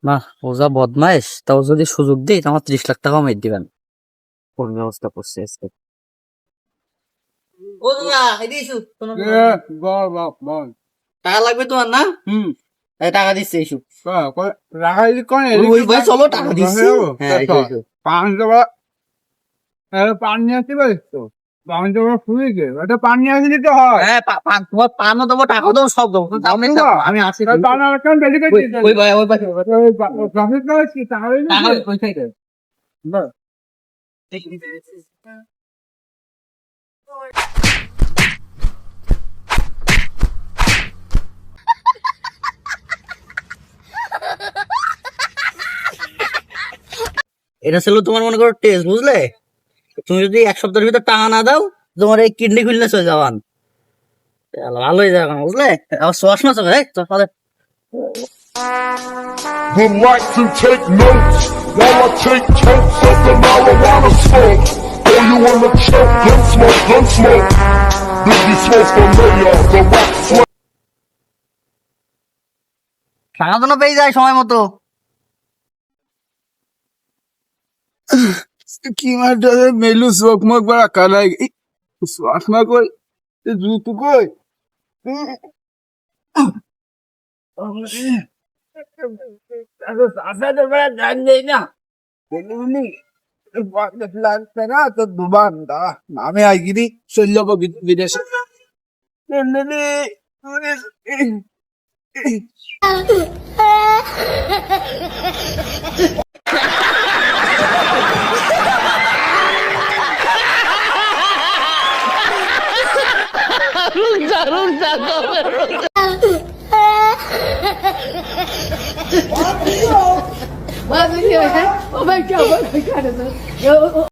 না, ও যা বদমাইশ, তাও যদি সুযোগ দিই আমার 30 লাখ টাকা কমাই দিবেন। কোন ব্যবস্থা করছে আজকে? ও না, এদিকে এসো। টাকা লাগবে তোমার না? এই টাকা দিচ্ছে এসো। ওই ভাই চলো, টাকা দিচ্ছি। হ্যাঁ, এসো, এসো। পানি আসতে পারিস তো? পানি তো ফুলে গে ওটা পানি আসলে তো হয়। হ্যাঁ, তোমার পানও দেবো, টাকাও দেবো, সব দেবো। তুমি দাও না, আমি আসি। পানি রাখান বেশি করে ওই ভাই, ওই ভাই, ট্রাফিক না কি তাহলে টাকা পয়সাই দেয়। এটা ছিল তোমার মনে করো টেস্ট, বুঝলে? তুমি যদি 1 সপ্তাহের ভিতর টাকা না দাও, তোমার এই কিডনি খুললে চলে যাবান। ভালো হয়ে যাবে, বুঝলে? আবার চশমা চোখে, চশমা Would like to take notes while I take totes of the marijuana smoke. Oh, you wanna choke? Gun smoke, gun smoke. Biggie smoke the mayor, the rock smoke. টাকা তো না পেয়ে যায় সময় মতো। কি মারটা মেলু চোখ মুখ বড় কালাই চশমা কই জুতো কই আসাদের বড় জান দেই না বলুনি লাগছে না তো দুবান দা আমি আইগিরি চলব বিদেশে Well, oh my God, what kind of